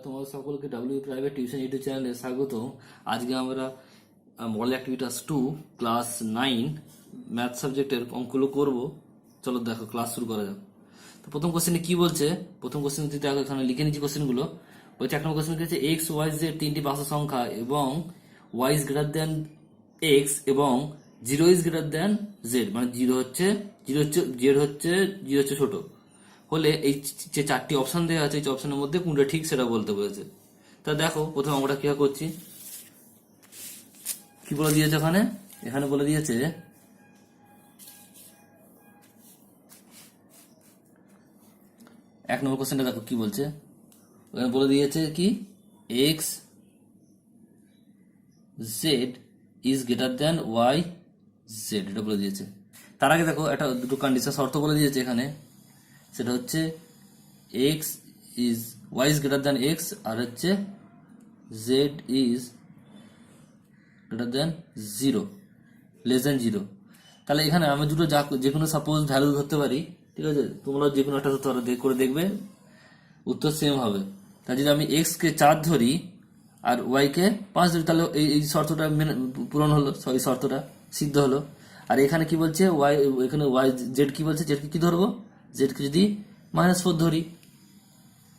তোমাদের সকলকে W private tuition YouTube চ্যানেলে স্বাগত। আজকে আমরা মডেল অ্যাক্টিভিটাস 2 ক্লাস 9 ম্যাথ সাবজেক্টের অঙ্কগুলো করব। চলো দেখো, ক্লাস শুরু করা যাক। তো প্রথম কোশ্চেনে কি বলছে? প্রথম কোশ্চেনটি দেখো, এখানে লিখে নিচ্ছি কোশ্চেনগুলো। বলছে এক নম্বর কোশ্চেন হচ্ছে এক্স ওয়াই জেড তিনটি বাস্তব সংখ্যা এবং Y is greater than X এবং zero is greater than Z, মানে জিরো হচ্ছে জেড হচ্ছে জিরো হচ্ছে ছোট হলে এই যে চারটি অপশন দেওয়া আছে, এই অপশনের মধ্যে কোনটা ঠিক সেটা বলতে বলেছে। তা দেখো প্রথমে আমরা কি করছি, কি বলে দিয়েছে এখানে এখানে বলে দিয়েছে এক নম্বর কোশ্চেনটা দেখো কি বলছে। ওখানে বলে দিয়েছে কি x z is greater than y z, এটা বলে দিয়েছে। তার আগে দেখো একটা দুটো কন্ডিশন শর্ত বলে দিয়েছে এখানে, সেটা হচ্ছে X is Y is greater than X আর হচ্ছে Z is greater than zero, less than zero. তাহলে এখানে আমি দুটো যে কোনো সাপোজ ভ্যালু ধরতে পারি, ঠিক আছে? তোমরা যে কোনো একটা ধরতে পারো, করে দেখবে উত্তর সেম হবে। তাই যদি আমি এক্স কে 4 ধরি আর ওয়াই কে 5 ধরি, তাহলে এই শর্তটা পূরণ হলো, এই শর্তটা সিদ্ধ হলো। আর এখানে কি বলছে ওয়াই, এখানে ওয়াই জেড কি বলছে, জেড কি ধরবো, জেড কে যদি -4 ধরি,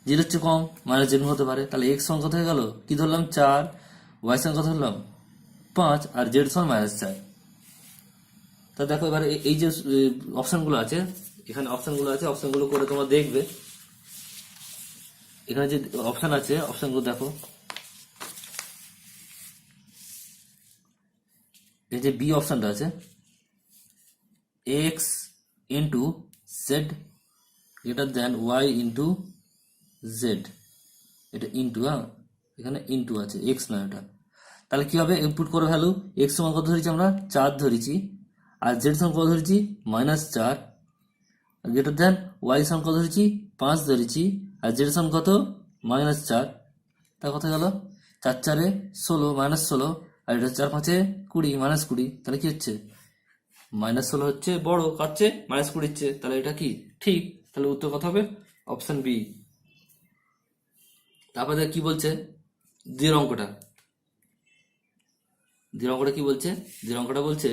জেড হচ্ছে কম, মাইনাস জেড হতে পারে। তাহলে এক্স সমান কত হয়ে গেল, কি ধরলাম 4, ওয়াই সমান কত ধরলাম 5 আর জেড সমান -4। তা দেখো এবার এই যে অপশনগুলো আছে, এখানে অপশনগুলো আছে, অপশনগুলো করে তোমরা দেখবে। এখানে যে অপশন আছে, অপশনগুলো দেখো। এই যে বি অপশনটা আছে, x into z greater than y into z, এটা ইন্টু, এখানে ইন্টু আছে, এক্স না এটা। তাহলে কি হবে, ইনপুট করে ভ্যালু এক্স সমান কত ধরেছি আমরা 4 ধরেছি, আর জেড সমান কত ধরেছি -4, গ্রেটার দেন ওয়াই সমান কত ধরেছি 5 ধরেছি, আর জেড সমান কত -4। তা কত গেল 4 4 16, -16, আর এটা 4 5 20, -20। তাহলে কি হচ্ছে -16 হচ্ছে বড়, কাচ্ছে -20 হচ্ছে, তাহলে এটা কি ঠিক। তাহলে উত্তর কত হবে, অপশন বি। তারপরে কি বলছে দ্বিতীয় অঙ্কটা, দ্বিতীয় অঙ্কটা কি বলছে, দ্বিতীয় অঙ্কটা বলছে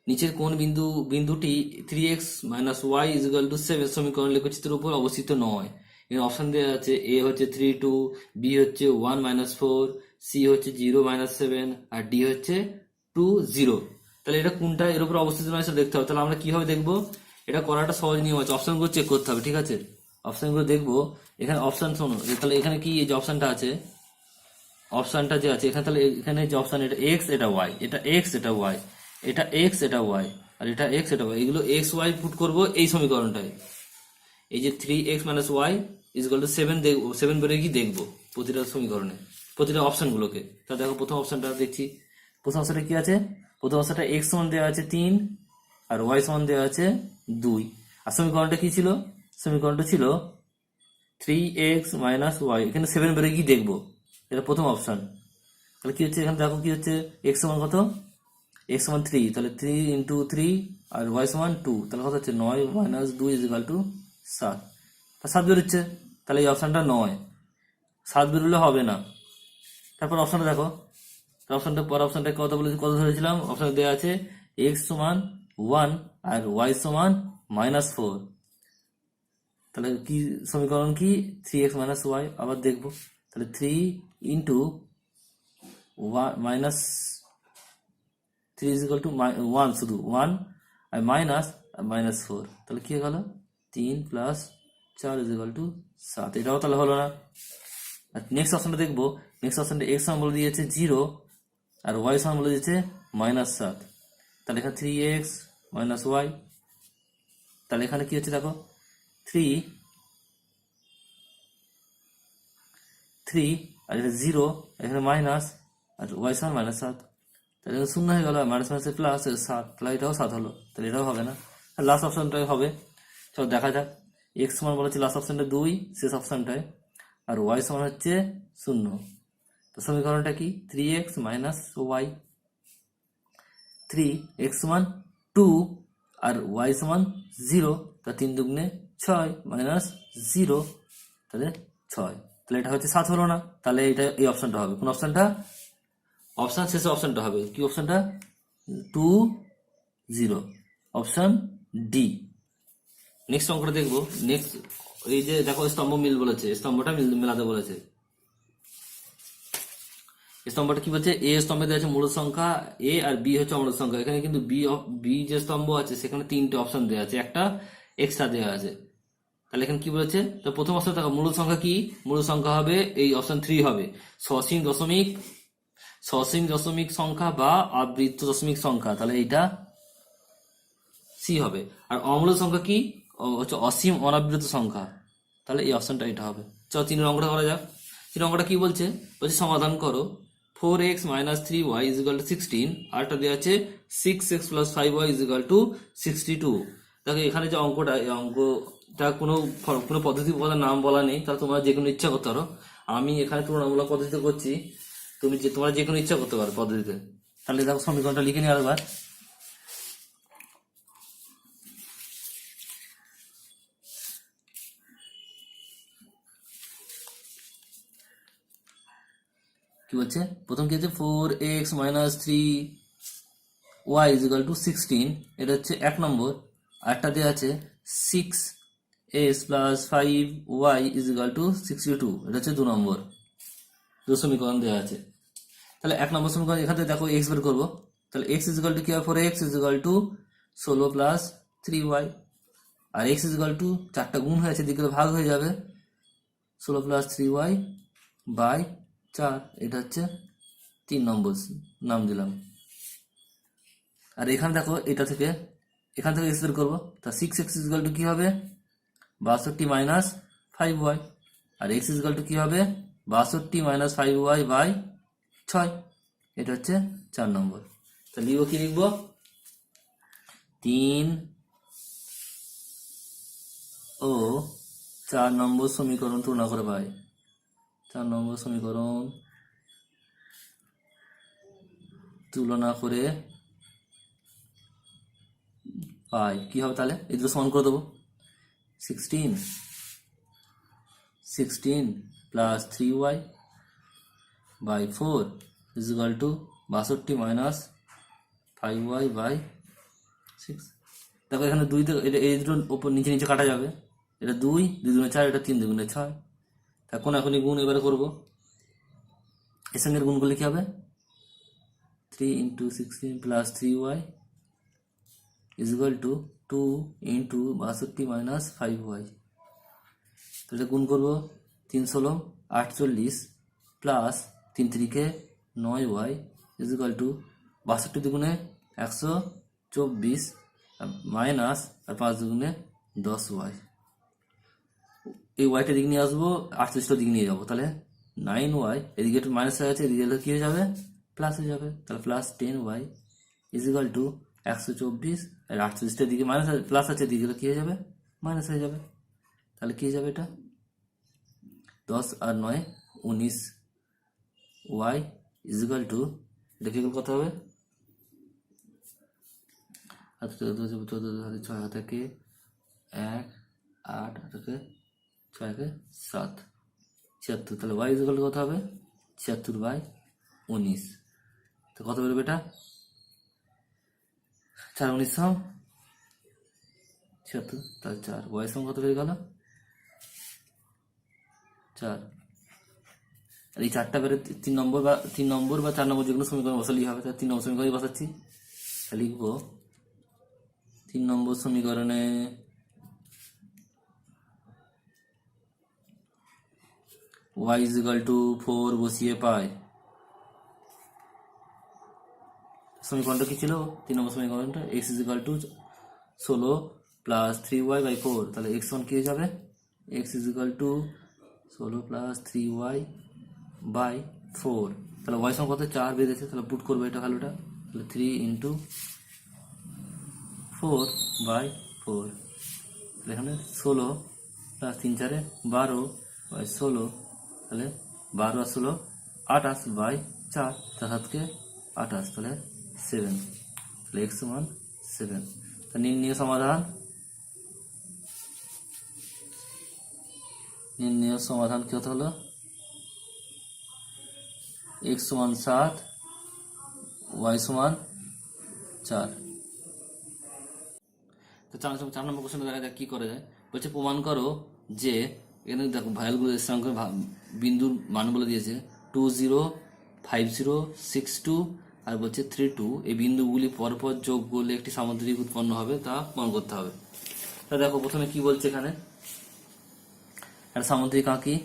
নিচের কোন বিন্দুটি 3x - y = 7 সমীকরণ লেখচিত্রের উপর অবস্থিত নয়। এখানে অপশন দেওয়া আছে, এ হচ্ছে 3 2, বি হচ্ছে 1 - 4, সি হচ্ছে 0 - 7 আর ডি হচ্ছে 2 0। তাহলে এটা কোনটা এর উপর অবস্থিত নয় সেটা দেখতে হবে। তাহলে আমরা কিভাবে দেখবো, এটা করার একটা সহজ নিয়ম আছে, অপশনগুলো চেক করতে হবে, ঠিক আছে? অপশনগুলো দেখবো, এখানে অপশন শোনো, তাহলে এখানে কি এই যে অপশনটা আছে, অপশনটা যে আছে এখানে, তাহলে এখানে যে অপশন, এটা এক্স এটা ওয়াই, এটা এক্স এটা ওয়াই, এটা এক্স এটা ওয়াই, আর এটা এক্স এটা ওয়াই, এগুলো এক্স ওয়াই পুট করবো এই সমীকরণটায়। এই যে 3x - y = 7 দেখবো, 7 বেড়ে কি দেখবো প্রতিটা সমীকরণে, প্রতিটা অপশনগুলোকে। তা দেখো প্রথম অপশনটা দেখছি, প্রথম অপশনটা কি আছে, প্রথম অপশনটা এক্স সমান দেওয়া আছে 3 আর ওয়াই সমান দেওয়া আছে 2, আর সমীকরণটা কি ছিল, সমীকরণটা ছিল 3x - y, এখানে 7 বেড়ে কি দেখবো, এটা প্রথম অপশন। তাহলে কি হচ্ছে, এখানে দেখো কি হচ্ছে, এক্স সমান কত, এক্স সমান 3, তাহলে 3 × 3 আর ওয়াই সমান 2, তাহলে কত হচ্ছে 9 - 2 = 7, তা 7 বেরোচ্ছে। তাহলে এই অপশনটা 9, 7 বেরোলে হবে না। তারপর অপশনটা দেখো, অপশনটা পর অপশনটা কত বলে, কত ধরেছিলাম, অপশনে দেওয়া আছে এক্স সমান 1 আর ওয়াই সমান -4। তাহলে কি সমীকরণ কি, 3x - y, আবার দেখবো। তাহলে 3 × -3 = 1, শুধু 1 আর -4, তাহলে কি হয়ে গেল 3 + 4 = 7, এটাও তাহলে হলো না। আর নেক্সট অপশনটা দেখবো, নেক্সট অপশনটা এক্স সমান বলে দিয়েছে 0 আর ওয়াই সমান বলে দিয়েছে -7, তাহলে এখানে 3x - y, তাহলে এখানে কি হচ্ছে দেখো 3 আর এটা 0, এখানে মাইনাস আর ওয়াই সমান -7, তাহলে এখানে শূন্য হয়ে গেল, মাইনাস মাইনাসে প্লাস 7, তাহলে এটাও 7 হলো, তাহলে এটাও হবে না। লাস্ট অপশনটাই হবে, চলো দেখা যাক। এক্স সমান বলেছে লাস্ট অপশনটা 2 শেষ অপশনটায়, আর ওয়াই সমান হচ্ছে 0। তো সমীকরণটা কি, 3x - y, 3x = 2 আর ওয়াই সমান 0, তা 3 দুগুণে 6 মাইনাস 0, তাহলে 6। তাহলে এটা হচ্ছে 7 হলো না, তাহলে এটা এই অপশনটা হবে। কোন অপশনটা? অপশন শেষে অপশনটা হবে কি? অপশনটা 2 0, অপশন ডি। নেক্সট অঙ্কটা দেখবো। নেক্সট এই যে দেখো স্তম্ভ মিল বলেছে, স্তম্ভটা মেলাতে বলেছে। স্তম্ভটা কি বলছে? এ স্তম্ভে দেওয়া আছে মূল সংখ্যা এ আর বি হচ্ছে অমূল সংখ্যা। এখানে কিন্তু বি যে স্তম্ভ আছে সেখানে 3টে অপশন দেওয়া আছে, একটা এক্সট্রা দেওয়া আছে। তাহলে এখানে কি বলেছে? তো প্রথম অপশন দেখো, মূল সংখ্যা কি? মূল সংখ্যা হবে এই অপশন 3 হবে সসীম দশমিক সংখ্যা বা আবৃত্ত দশমিক সংখ্যা, তাহলে এইটা সি হবে। আর অমূল সংখ্যা কি? হচ্ছে অসীম অনাবৃত সংখ্যা, তাহলে এই অপশনটা এটা হবে। চলো 3 অঙ্কটা করা যাক। 3 অঙ্কটা কি বলছে? বলছে সমাধান করো 4x - 3y = 16, আরটা দেওয়া আছে 6x + 5y = 62। দেখো এখানে যে অঙ্কটা, এই অঙ্কটা কোনো পদ্ধতি বলার নাম বলা নেই, তাহলে তোমরা যে কোনো ইচ্ছা করতে পারো। আমি এখানে তুলনামূলক পদ্ধতিতে করছি, তোমরা যে কোনো ইচ্ছা করতে পারো পদ্ধতিতে। তাহলে দেখো সমীকরণটা লিখে নিই আরেকবার। কি বলছে? প্রথম কি হচ্ছে 4x - 3y = 16, এটা হচ্ছে 1 নম্বর। আরেকটা দেওয়া আছে 6x + 5y = 62, এটা হচ্ছে 2 নম্বর। সমীকরণ দেওয়া আছে। তাহলে 1 নম্বর সমীকরণ এখান থেকে দেখো x বের করবো। তাহলে x = কি হবে? 4x = 16 + 3y, আর x = 4টা গুণ হয়েছে, দিকে ভাগ হয়ে যাবে 16 + 3y বাই 4, এটা হচ্ছে 3 নম্বর নাম দিলাম। আর এখানে দেখো এখান থেকে x বের করবো। তা 6x = কি হবে? 62 - 5y, আর x = কি হবে? 62 - 5y বাই 6, এটা হচ্ছে 4 নম্বর। তাহলে লিখবো কি? লিখবো 3 ও 4 নম্বর সমীকরণ তুলনা করে পাই। 4 নম্বর সমীকরণ তুলনা করে পাই কি হবে? তাহলে এই দুটো সমান করে দেবো। 16 + 3y বাই 4 = 62 - 5y বাই 6। দেখো এখানে 2, এই দুটো উপর নিচে নিচে কাটা যাবে। এটা 2 দুগুণে 4, এটা 3 দুগুণে 6। এখন এখনই গুণ এবারে করবো। এর সঙ্গে গুণ করলে কি হবে? 3 × 16 + 3y = 2 × 62 - 5y। তাহলে গুণ করবো 3 × 16 + 3 × 9y = 62 দুগুণে 124 মাইনাস আর 5 দুগুণে 10y। এই ওয়াইটা দিকে নিয়ে আসবো, 48টা দিকে নিয়ে যাবো। তাহলে 9y, এদিকে একটু মাইনাস হয়ে আছে, এদিকে কি হয়ে যাবে? প্লাস হয়ে যাবে। তাহলে +10y = 124, আর 48টার দিকে মাইনাস প্লাস আছে, এদিকে কি হয়ে যাবে? মাইনাস হয়ে যাবে। তাহলে কি হয়ে যাবে? এটা 10 আর 9 19, y = এটা কি কত হবে? 6 থেকে 1 8 থেকে 6 কে 7 76। তাহলে y = কত হবে? 76/19। তো কত বেরোবে এটা? 4 19 76, তাহলে 4। y সমান কত বেরিয়ে গেল? 4। আর এই 4টা বেরো 3 নম্বর বা 4 নম্বর যে কোনো সমীকরণ বসালেই হবে। তাহলে 3 নম্বর সমীকরণে বসাচ্ছি। তাহলে লিখবো 3 নম্বর সমীকরণে y = 4 বসিয়ে পাই। সমীকরণটা কি ছিল? 3 নম্বর সমীকরণটা x = 16 + 3y বাই 4। তাহলে x সমান কি হয়ে যাবে? x = 16 + 3y by 4। তাহলে y সমান কত? 4 বেরিয়েছে। তাহলে পুট করবো এটা ভ্যালুটা। তাহলে 3 × 4 বাই 4। তাহলে এখানে 16 + 3 × 4 12 বাই 16, তাহলে 12 আর 16 28 বাই 4, 4 7 কে 28, তাহলে 7। তাহলে x সমান 7। তা নির্ণয় সমাধান, নির্ণয় সমাধান কি হতে হলো, x সমান 7, y সমান 4। তো 4 নম্বর কোশ্চেন দেখা যাক কি করে যায়। বলছে প্রমাণ করো যে, এখানে দেখো ভ্যালুগুলো স্থানাঙ্কের বিন্দুর মান বলে দিয়েছে 2 0 5 0 6 2 আর বলছে 3 2। এই বিন্দুগুলি পরপর যোগ করলে একটি সামুদ্রিক উৎপন্ন হবে, তা প্রমাণ করতে হবে। তা দেখো প্রথমে কি বলছে, এখানে একটা সামুদ্রিক আঁকি,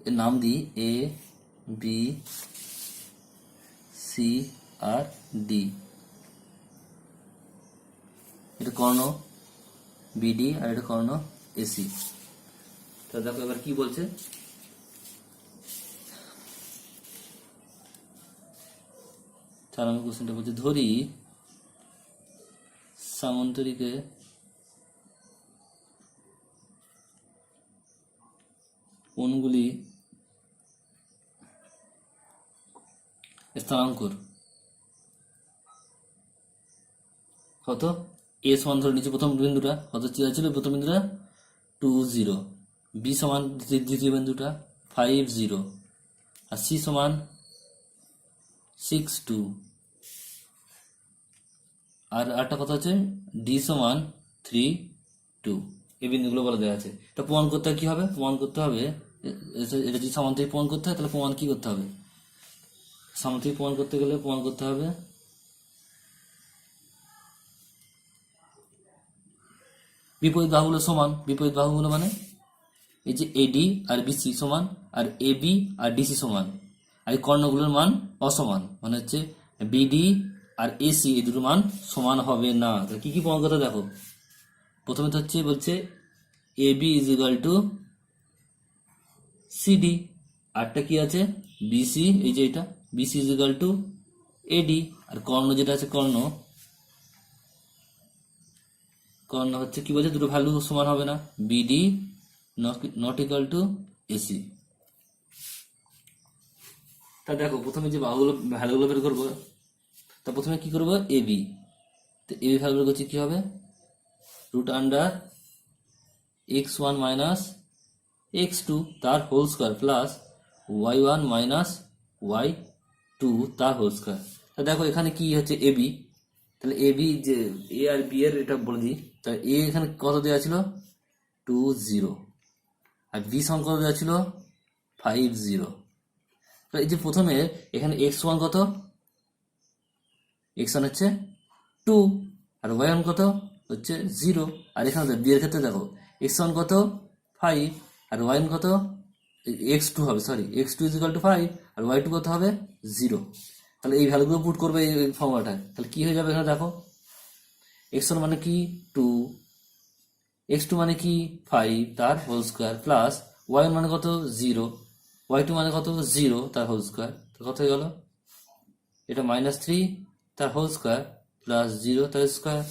এর নাম দিই A B C R D. এটা কর্ণ বিডি আর এটা কর্ণ এসি। তা দেখো এবার কি বলছে, চার নম্বর কোশ্চেনটা বলছে ধরি সামন্তরিকে কোণগুলি স্থানাঙ্কর কত, এ সমান ধরে নিচে প্রথম বিন্দুটা কত ছিল, প্রথম বিন্দুটা 2 0, বি সমান দ্বিতীয় বিন্দুটা 5 0 আর সি সমান 6 2 আর একটা কথা হচ্ছে ডি সমান 3 2। এই বিন্দুগুলো বলে দেওয়া আছে। এটা প্রমাণ করতে কি হবে, প্রমাণ করতে হবে এটা যদি সামান্তরিক প্রমাণ করতে হয় তাহলে প্রমাণ কি করতে হবে, সামুদ্রিক প্রমাণ করতে গেলে প্রমাণ করতে হবে বিপরীত বাহুগুলো সমান। বিপরীত বাহুগুলো মানে এই যে এডি আর বিসি সমান, আর এ বি আর ডিসি সমান, আর এই কর্ণগুলোর মান অসমান, মানে হচ্ছে বিডি আর এসি এই দুটোর মান সমান হবে না। কি কি প্রমাণ করতে দেখো, প্রথমে তো হচ্ছে বলছে A B is equal to C D, আরটা কি আছে বিসি, এই যে এটা B C is equal to A D, আর কর্ণ যেটা আছে কর্ণ হচ্ছে কি বলছে, দুটো ভ্যালু সমান হবে না, BD not equal to AC. তা দেখো প্রথমে যে বাহুগুলো ভ্যালুগুলো বের করবো, তা প্রথমে কি করবো এ বি, তো এ বি ভ্যালু বের করছি কি হবে, root under x1 minus x2 তার whole square plus y1 minus y2 তার হোল স্কোয়ার। তা দেখো এখানে কি হচ্ছে এ বি, তাহলে এ বি যে এ আর বি এর এটা বলে দিই। তা এ এখানে কত দেওয়া ছিল 2 0 আর বি সমান কত দেওয়া ছিল 5 0। এই যে প্রথমে এখানে x1 কত, x1 হচ্ছে 2 আর y1 কত হচ্ছে 0, আর এখানে বি এর ক্ষেত্রে দেখো x1 কত 5 আর y1 কত x2 হবে, sorry x2 is equal to 5 আর y2 কত হবে 0। তাহলে এই ভ্যালুগুলো পুট করবে এই ফর্মুলাটায়, তাহলে কি হয়ে যাবে এখানে দেখো x1 মানে কি 2, x2 মানে কি 5 তার হোল স্কোয়ার প্লাস y1 মানে কত 0, y2 মানে কত 0 তার হোল স্কোয়ার, কত হয়ে গেল এটা -3 তার হোল স্কোয়ার প্লাস 0 তার স্কোয়ার,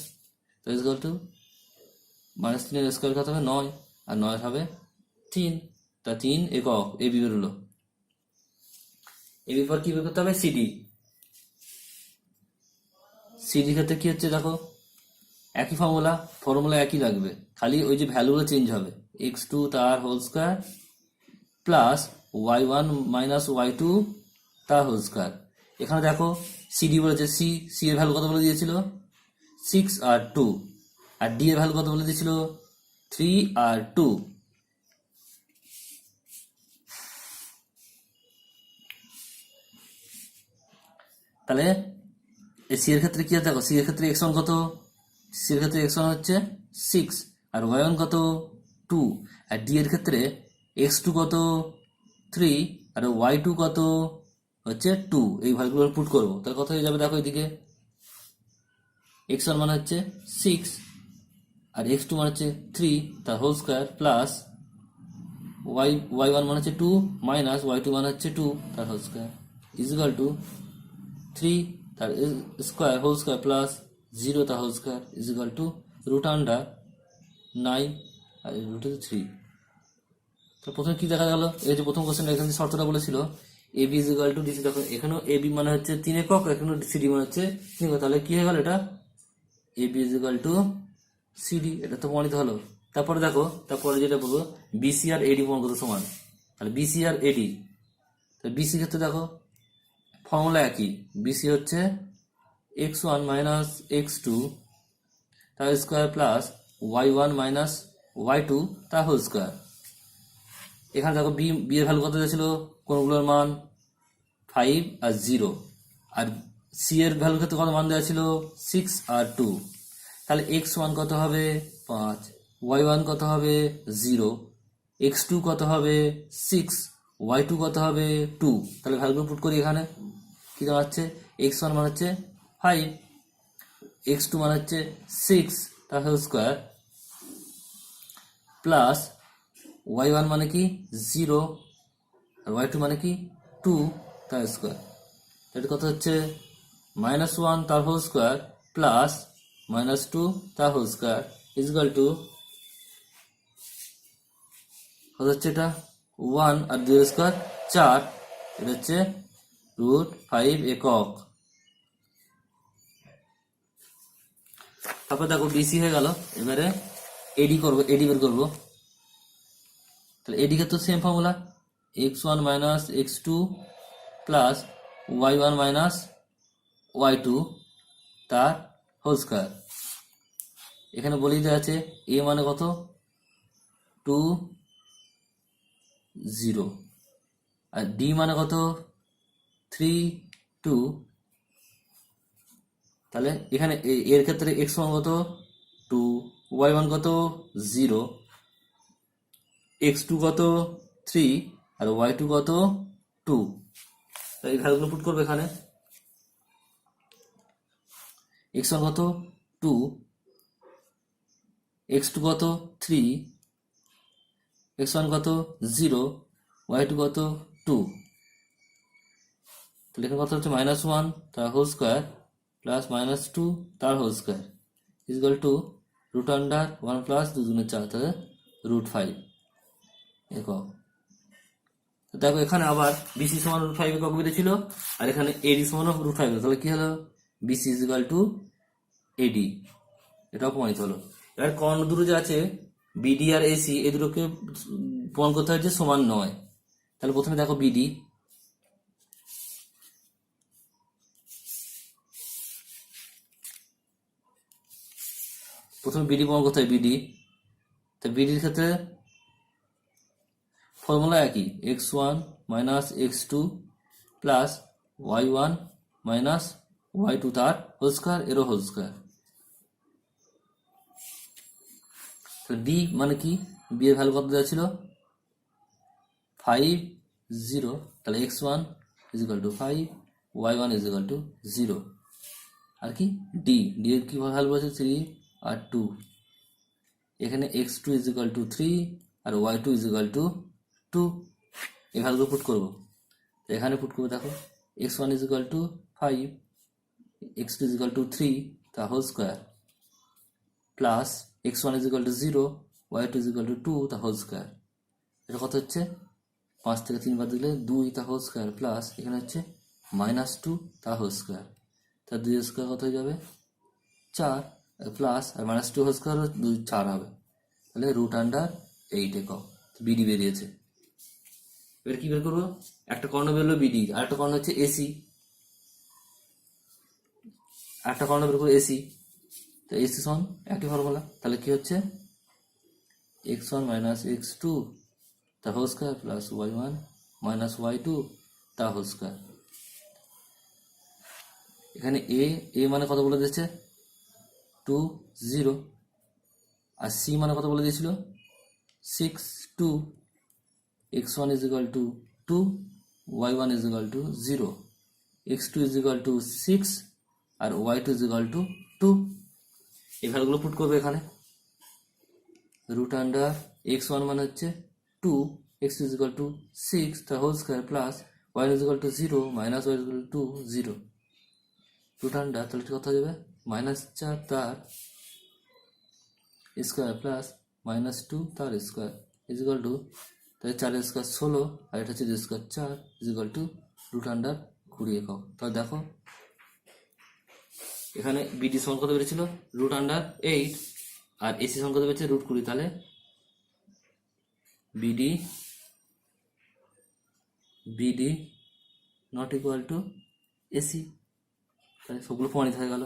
তার ইজ ইকুয়াল টু -3 এর স্কোয়ার কত হবে 9 আর 9 হবে 3, তা 3 একক এ বি বেরোলো। এর পর কি বের করতে হবে সিডি, সিডির ক্ষেত্রে কি হচ্ছে দেখো একই ফর্মুলা একই লাগবে, খালি ওই যে ভ্যালুগুলো চেঞ্জ হবে, x2 তার whole square plus y1 minus y2 তার হোল স্কোয়ার। এখানে দেখো সিডি বলেছে সি এর ভ্যালু কত বলে দিয়েছিল 6 আর 2, আর ডি এর ভ্যালু কত বলে দিয়েছিল 3 আর 2। তাহলে সি এর ক্ষেত্রে কি আছে দেখো, সি এর ক্ষেত্রে x1 কত, সি এর ক্ষেত্রে x1 হচ্ছে 6 আর y1 কত 2, আর ডি এর ক্ষেত্রে x2 কত 3 আর y2 কত হচ্ছে 2। এই ভ্যালুগুলো পুট করবো, তাহলে কত হয়ে যাবে দেখো এদিকে x1 মানে হচ্ছে 6 আর x2 মানে হচ্ছে 3 তার হোল স্কোয়ার প্লাস y1 মানে হচ্ছে 2 মাইনাস y2 মানে হচ্ছে 2 তার whole square is equal to 3 তার স্কোয়ার হোল স্কোয়ার প্লাস 0 তার whole square is equal to root under 9 আর রুট 3। তো প্রথমে কি দেখা গেল, এই যে প্রথম কোশ্চেন এখানে শর্তটা বলেছিল A B is equal to D C, দেখো এখানেও এ বি মানে হচ্ছে 3 একক, এখানেও সিডি মানে হচ্ছে 3 একক, তাহলে কি হয়ে গেল এটা A B is equal to C D, এটা তো প্রমাণিত হলো। তারপরে দেখো, তারপরে যেটা বলবো বিসি আর এডি প্রমাণ করতে সমান, তাহলে বিসি আর এডি, তাহলে বিসি ক্ষেত্রে দেখো ফর্মুলা একই, বিসি হচ্ছে x1 মাইনাস x2 তার square plus y1 minus y2 তার হোল স্কোয়ার। এখানে দেখো বি এর ভ্যালু কত দিয়েছিল, কোনগুলোর মান 5 আর 0, আর সি এর ভ্যালু ক্ষেত্রে কত মান দেওয়া ছিল 6 আর 2, তাহলে x1 কত হবে 5, y1 কত হবে 0, x2 কত হবে 6, y2 কত হবে 2, তাহলে ভ্যালুগুলো পুট করি এখানে কি দাঁড়াচ্ছে, x1 মানে হচ্ছে 5, x2 মানে হচ্ছে 6 তার হোল স্কোয়ার প্লাস y1 মানে কি 0 আর y2 মানে কি 2 তার স্কোয়ার, এটা কত হচ্ছে -1 তার হোল স্কোয়ার প্লাস -2 তার হোল স্কোয়ার ইকুয়াল টু কত হচ্ছে, এটা 1 আর 2 এর স্কোয়ার 4, এটা হচ্ছে √5 একক। তারপর দেখো বিসি হয়ে গেল, এবারে এডি করবো, এডি বের করবো, তাহলে এডি কে তো same formula x1 minus x2 plus y1 minus y2 তার হোল স্কোয়ার। এখানে বলেই দেওয়া আছে এ মানে কত 2 0 আর ডি মানে কত 3 2, তাহলে এখানে এর ক্ষেত্রে x1 কত 2, y1 কত 0, x2 কত 3 আর y2 কত 2, তাই এই ভ্যালুগুলো পুট করবে এখানে, x1 কত 2, x2 কত 3, x1 কত 0, y2 কত 2, তাহলে এখানে কত হচ্ছে -1 তার হোল স্কোয়ার প্লাস -2 তার whole square equal to √1 plus 2 গুণে 4, তাহলে √5 একক। দেখো এখানে আবার বিসি সমান √5 একক বেরিয়েছিল, আর এখানে এডি সমান √5, তাহলে কি হলো বিসি ইকুয়াল টু এডি, এটাও প্রমাণিত হলো। এবার কর্ণ দুটো যে আছে বিডি আর এসি, এই দুটোকে প্রমাণ করতে হয় যে সমান নয়, তাহলে প্রথমে দেখো বিডি, প্রথমে বিডি প্রমাণ করতে হয় বিডি, তো বিডির ক্ষেত্রে ফর্মুলা একই x1 minus x2 plus y1 minus y2 তার হোল স্কোয়ার এরও হোল স্কোয়ার। তো ডি মানে কি, বি এর ভ্যালু কত দেওয়া ছিল 5 0, তাহলে x1 is equal to 5, y1 is equal to 0, আর কি ডি এর কি ভ্যালু আছে 3 আর 2, এখানে x2 ইজ ইকুয়াল টু 3 আর y2 ইজ ইকুয়াল টু 2, এই ভ্যালুগুলো পুট করবো, এখানে পুট করবো, দেখো x1 is equal to 5, x2 is equal to 3 তা whole square plus x1 is equal to 0, y2 is equal to 2 তা হোল স্কোয়ার, এটা কত হচ্ছে 5 থেকে 3 বাদ দিলে 2 তা হোল স্কোয়ার প্লাস এখানে হচ্ছে -2 তা হোল স্কোয়ার, তা 2 স্কোয়ার কত হয়ে যাবে 4 প্লাস আর -2 হোল স্কোয়ার 2 4 হবে, তাহলে √8 একক বিডি বেরিয়েছে। এবার কি বের করবো, একটা কর্ণ বেরোলো বিডি, আর একটা কর্ণ হচ্ছে এসি, একটা কর্ণ বের করবো এসি, তো এসি সমান একই ফর্মুলা, তাহলে কি হচ্ছে x1 মাইনাস x2 তা whole square plus y1 minus y2 তা হোল স্কোয়ার। এখানে এ মানে কত বলে দিয়েছে 2 0, আর সি মানে কত বলে দিয়েছিল 6 2, x1 is equal to 2, y1 is equal to 0, x2 is equal to 6 R y2 is equal to 2, এই ভ্যালুগুলো পুট করবে এখানে, √x1 মানে হচ্ছে 2, x2 is equal to 6 তার whole square plus y is equal to 0 minus y is equal to 0, তাহলে কত হয়ে যাবে -4 তার স্কোয়ার প্লাস -2 তার স্কোয়ার ইজ ইকুয়াল টু তাহলে 4 স্কোয়ার 16 আর এটা হচ্ছে 2 স্কোয়ার 4 ইজিক্যাল টু √20 একক। তাহলে দেখো এখানে বিডি সমান কত বেরিয়েছিল √8 আর এসি সমান কত বেরিয়েছে √20। তাহলে BD not equal to AC. তাহলে সবগুলো প্রমাণিত হয়ে গেল।